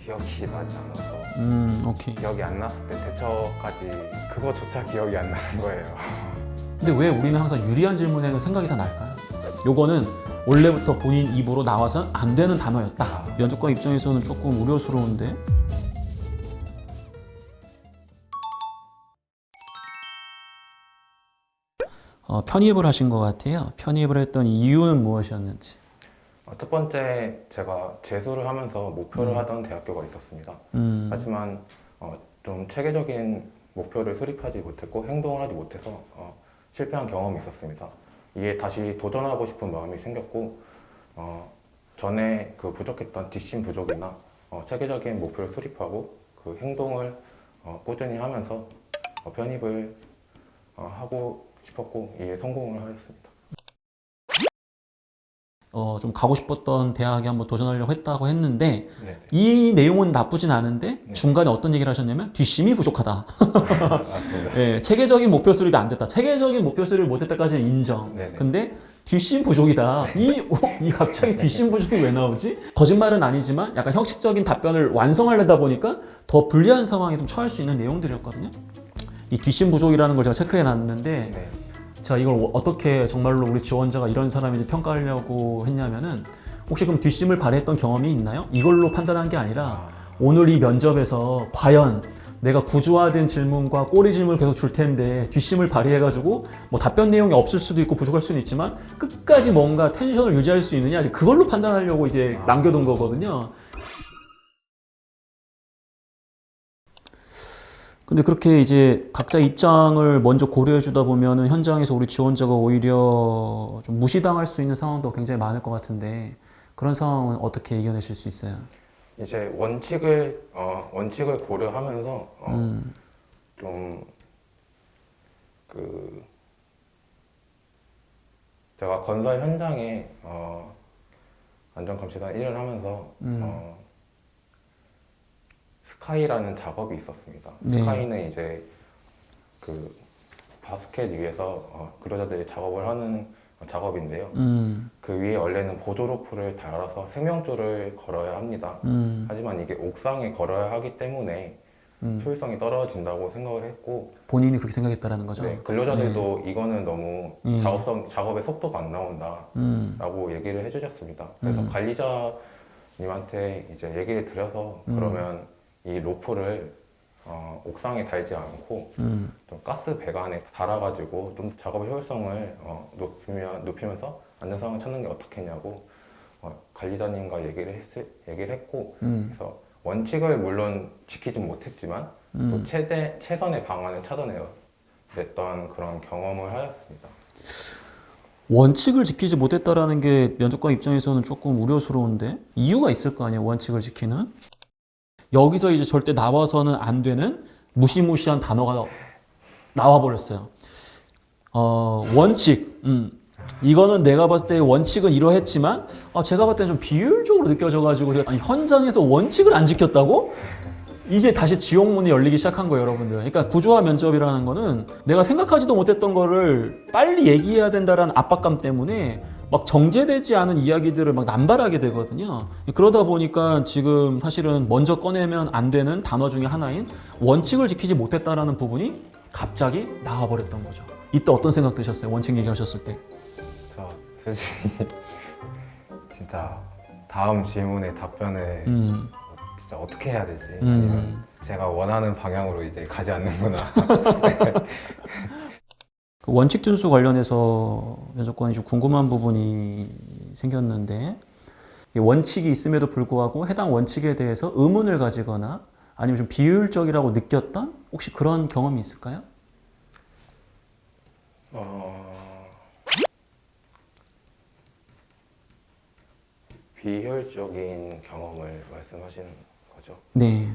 기억이 나지 않아서 오케이. 기억이 안 났을 때 대처까지 그거조차 기억이 안 나는 거예요. 근데 왜 우리는 항상 유리한 질문에는 생각이 다 날까요? 요거는 원래부터 본인 입으로 나와서는 안 되는 단어였다. 면접관 입장에서는 조금 우려스러운데. 편입을 하신 것 같아요. 편입을 했던 이유는 무엇이었는지. 첫 번째, 제가 재수를 하면서 목표를 하던 대학교가 있었습니다. 하지만 좀 체계적인 목표를 수립하지 못했고 행동을 하지 못해서 실패한 경험이 있었습니다. 이에 다시 도전하고 싶은 마음이 생겼고 전에 그 부족했던 뒷심 부족이나 체계적인 목표를 수립하고 그 행동을 꾸준히 하면서 편입을 하고 싶었고 이에 성공을 하였습니다. 좀 가고 싶었던 대학에 한번 도전하려고 했다고 했는데 네. 이 내용은 나쁘진 않은데 네. 중간에 어떤 얘기를 하셨냐면 뒷심이 부족하다. 맞습니다. 네, 체계적인 목표 수립이 안 됐다. 체계적인 목표 수립을 못 했다까지는 인정. 네네. 근데 뒷심 부족이다. 이 갑자기 뒷심 부족이 왜 나오지? 거짓말은 아니지만 약간 형식적인 답변을 완성하려다 보니까 더 불리한 상황에 좀 처할 수 있는 내용들이었거든요. 이 뒷심 부족이라는 걸 제가 체크해 놨는데 네. 자, 이걸 어떻게 정말로 우리 지원자가 이런 사람인지 평가하려고 했냐면은 혹시 그럼 뒷심을 발휘했던 경험이 있나요? 이걸로 판단한 게 아니라 오늘 이 면접에서 과연 내가 구조화된 질문과 꼬리 질문을 계속 줄 텐데 뒷심을 발휘해가지고 뭐 답변 내용이 없을 수도 있고 부족할 수는 있지만 끝까지 뭔가 텐션을 유지할 수 있느냐 그걸로 판단하려고 이제 남겨둔 거거든요. 근데 그렇게 이제 각자 입장을 먼저 고려해 주다 보면은 현장에서 우리 지원자가 오히려 좀 무시당할 수 있는 상황도 굉장히 많을 것 같은데 그런 상황은 어떻게 이겨내실 수 있어요? 이제 원칙을 고려하면서 좀 그 제가 건설 현장에 안전감시단 일을 하면서 스카이라는 작업이 있었습니다. 네. 스카이는 이제 그 바스켓 위에서 근로자들이 작업을 하는 작업인데요. 그 위에 원래는 보조로프를 달아서 생명줄을 걸어야 합니다. 하지만 이게 옥상에 걸어야 하기 때문에 효율성이 떨어진다고 생각을 했고 본인이 그렇게 생각했다라는 거죠? 네, 근로자들도 이거는 너무 작업의 속도가 안 나온다 라고 얘기를 해주셨습니다. 그래서 관리자님한테 이제 얘기를 드려서 그러면 이 로프를 옥상에 달지 않고 좀 가스 배관에 달아가지고 좀 작업의 효율성을 높이면서 안전상을 찾는 게 어떻겠냐고 관리자님과 얘기를 했고 그래서 원칙을 물론 지키지 못했지만 또 최선의 방안을 찾아냈던 그런 경험을 하였습니다. 원칙을 지키지 못했다라는 게 면접관 입장에서는 조금 우려스러운데 이유가 있을 거 아니에요, 원칙을 지키는? 여기서 이제 절대 나와서는 안 되는 무시무시한 단어가 나와버렸어요. 원칙. 이거는 내가 봤을 때 원칙은 이러했지만 제가 봤을 때 좀 비효율적으로 느껴져가지고 아니, 현장에서 원칙을 안 지켰다고? 이제 다시 지옥문이 열리기 시작한 거예요, 여러분들. 그러니까 구조화 면접이라는 거는 내가 생각하지도 못했던 거를 빨리 얘기해야 된다라는 압박감 때문에 막 정제되지 않은 이야기들을 막 남발하게 되거든요. 그러다 보니까 지금 사실은 먼저 꺼내면 안 되는 단어 중에 하나인 원칙을 지키지 못했다라는 부분이 갑자기 나와버렸던 거죠. 이때 어떤 생각 드셨어요? 원칙 얘기하셨을 때? 저 솔직히 진짜 다음 질문에 답변을 진짜 어떻게 해야 되지? 아니면 제가 원하는 방향으로 이제 가지 않는구나. 그 원칙 준수 관련해서 면접관이 좀 궁금한 부분이 생겼는데 원칙이 있음에도 불구하고 해당 원칙에 대해서 의문을 가지거나 아니면 좀 비효율적이라고 느꼈던 혹시 그런 경험이 있을까요? 비효율적인 경험을 말씀하시는 거죠? 네.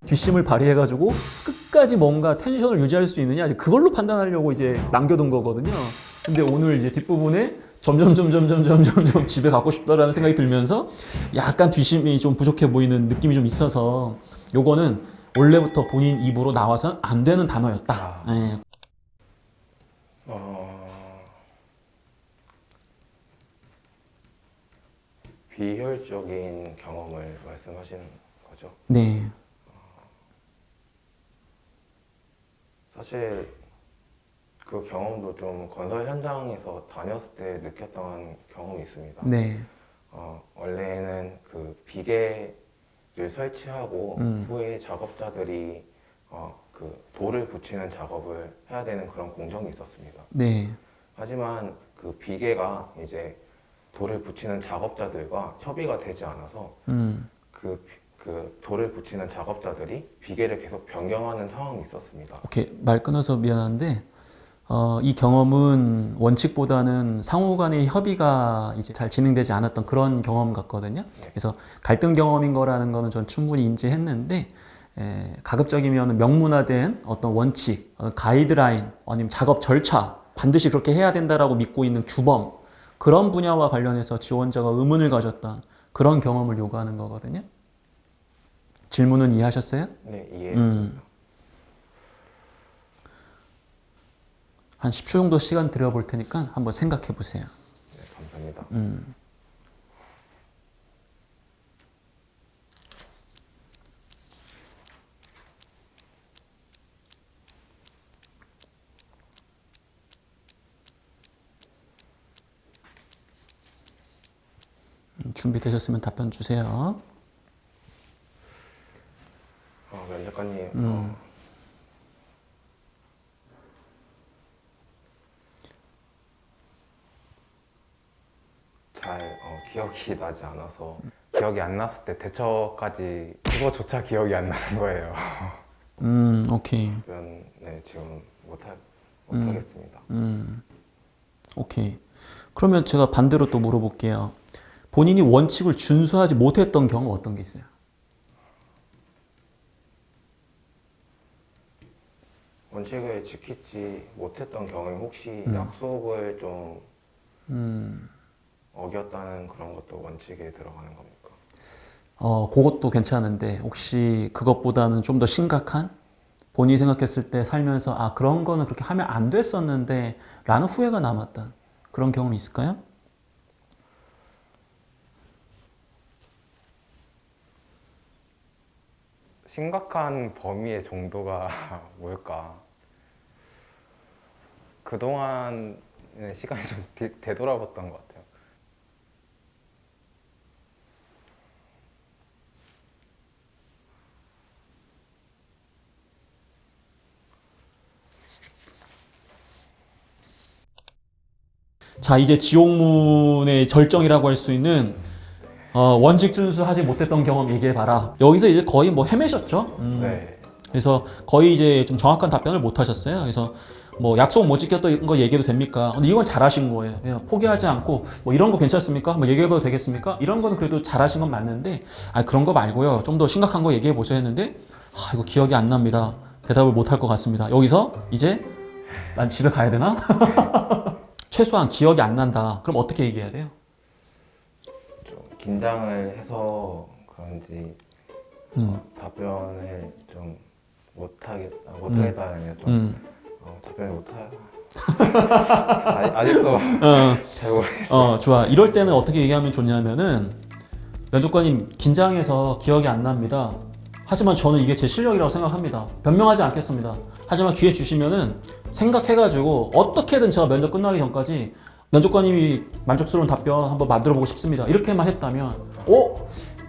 뒷심을 발휘해가지고 끝까지 뭔가 텐션을 유지할 수 있느냐 그걸로 판단하려고 이제 남겨둔 거거든요. 근데 오늘 이제 뒷부분에 점점 집에 가고 싶다라는 생각이 들면서 약간 뒷심이 좀 부족해 보이는 느낌이 좀 있어서 요거는 원래부터 본인 입으로 나와서는 안 되는 단어였다. 네. 비효율적인 경험을 말씀하시는 거죠? 네. 사실 그 경험도 좀 건설 현장에서 다녔을 때 느꼈던 경험이 있습니다. 네. 원래는 그 비계를 설치하고 후에 작업자들이 그 돌을 붙이는 작업을 해야 되는 그런 공정이 있었습니다. 네. 하지만 그 비계가 이제 돌을 붙이는 작업자들과 협의가 되지 않아서 그 돌을 붙이는 작업자들이 비계를 계속 변경하는 상황이 있었습니다. 오케이. 말 끊어서 미안한데, 이 경험은 원칙보다는 상호 간의 협의가 이제 잘 진행되지 않았던 그런 경험 같거든요. 그래서 갈등 경험인 거라는 거는 전 충분히 인지했는데, 가급적이면 명문화된 어떤 원칙, 가이드라인, 아니면 작업 절차, 반드시 그렇게 해야 된다라고 믿고 있는 규범, 그런 분야와 관련해서 지원자가 의문을 가졌던 그런 경험을 요구하는 거거든요. 질문은 이해하셨어요? 네, 이해했습니다. 한 10초 정도 시간 드려볼 테니까 한번 생각해 보세요. 네, 감사합니다. 준비되셨으면 답변 주세요. 면접관님, 잘 기억이 나지 않아서 기억이 안 났을 때 대처까지 그거조차 기억이 안 나는 거예요. 오케이. 네, 지금 못하겠습니다. 오케이. 그러면 제가 반대로 또 물어볼게요. 본인이 원칙을 준수하지 못했던 경우 어떤 게 있어요? 원칙을 지키지 못했던 경우에 혹시 약속을 좀 어겼다는 그런 것도 원칙에 들어가는 겁니까? 그것도 괜찮은데 혹시 그것보다는 좀 더 심각한 본인이 생각했을 때 살면서 아 그런 거는 그렇게 하면 안 됐었는데 라는 후회가 남았다. 그런 경험이 있을까요? 심각한 범위의 정도가 뭘까? 그동안 시간이 좀 되돌아봤던 것 같아요. 자 이제 지옥문의 절정이라고 할 수 있는 원칙 준수하지 못했던 경험 얘기해봐라. 여기서 이제 거의 뭐 헤매셨죠? 네. 그래서 거의 이제 좀 정확한 답변을 못 하셨어요. 그래서 뭐 약속 못 지켰던 거 얘기해도 됩니까? 근데 이건 잘하신 거예요. 그냥 포기하지 않고 뭐 이런 거 괜찮습니까? 뭐 얘기해봐도 되겠습니까? 이런 거는 그래도 잘하신 건 맞는데 아 그런 거 말고요. 좀 더 심각한 거 얘기해 보셔야 했는데 이거 기억이 안 납니다. 대답을 못 할 것 같습니다. 여기서 이제 난 집에 가야 되나? 최소한 기억이 안 난다. 그럼 어떻게 얘기해야 돼요? 좀 긴장을 해서 그런지 답변을 좀 못하겠다 아니면 좀 답변을 못해요. 아직도 잘 모르겠어요. 좋아. 이럴 때는 어떻게 얘기하면 좋냐면은 면접관님 긴장해서 기억이 안 납니다. 하지만 저는 이게 제 실력이라고 생각합니다. 변명하지 않겠습니다. 하지만 기회 주시면은 생각해가지고 어떻게든 제가 면접 끝나기 전까지 면접관님이 만족스러운 답변 한번 만들어보고 싶습니다. 이렇게만 했다면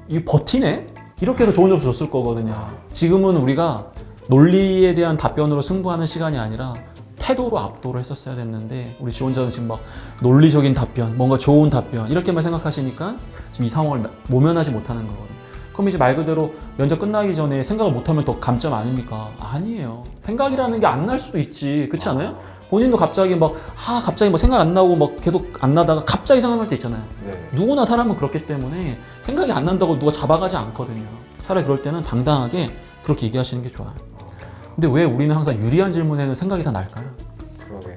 이거 버티네? 이렇게 해서 좋은 점수 줬을 거거든요. 지금은 우리가 논리에 대한 답변으로 승부하는 시간이 아니라 태도로 압도를 했었어야 됐는데 우리 지원자는 지금 막 논리적인 답변, 뭔가 좋은 답변 이렇게만 생각하시니까 지금 이 상황을 모면하지 못하는 거거든요. 그럼 이제 말 그대로 면접 끝나기 전에 생각을 못하면 더 감점 아닙니까? 아니에요. 생각이라는 게 안 날 수도 있지. 그렇지 않아요? 본인도 갑자기 갑자기 생각 안 나고 계속 안 나다가 갑자기 생각날 때 있잖아요. 네. 누구나 사람은 그렇기 때문에 생각이 안 난다고 누가 잡아가지 않거든요. 차라리 그럴 때는 당당하게 그렇게 얘기하시는 게 좋아요. 근데 왜 우리는 항상 유리한 질문에는 생각이 다 날까요? 그러게요.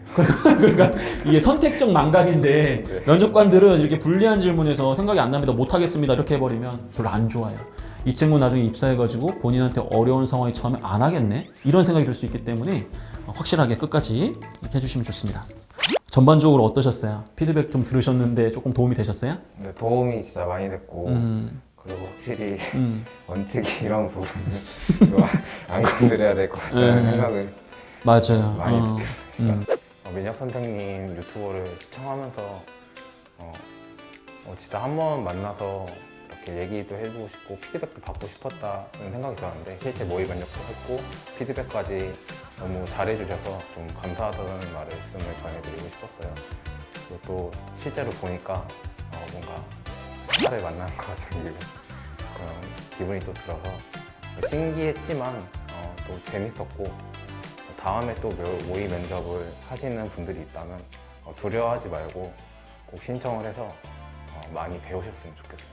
그러니까 이게 선택적 망각인데 네. 면접관들은 이렇게 불리한 질문에서 생각이 안 납니다. 못하겠습니다. 이렇게 해버리면 별로 안 좋아요. 이 친구 나중에 입사해가지고 본인한테 어려운 상황에 처하면 안 하겠네? 이런 생각이 들 수 있기 때문에 확실하게 끝까지 이렇게 해주시면 좋습니다. 전반적으로 어떠셨어요? 피드백 좀 들으셨는데 조금 도움이 되셨어요? 근데 도움이 진짜 많이 됐고 음, 그리고 확실히 음, 원칙이 이런 부분은 좀 안 건드려야 될 것 같다는 생각을 맞아요. 많이 어, 느꼈습니다. 민혁 선생님 유튜버를 시청하면서 진짜 한번 만나서 이렇게 얘기도 해보고 싶고 피드백도 받고 싶었다는 생각이 들었는데 실제 모의 면접도 했고 피드백까지 너무 잘해주셔서 좀 감사하다는 말씀을 전해드리고 싶었어요. 그리고 또 실제로 보니까 뭔가 스타를 만나는 것 같은 그런 기분이 또 들어서 신기했지만 또 재밌었고 다음에 또 모의 면접을 하시는 분들이 있다면 두려워하지 말고 꼭 신청을 해서 많이 배우셨으면 좋겠습니다.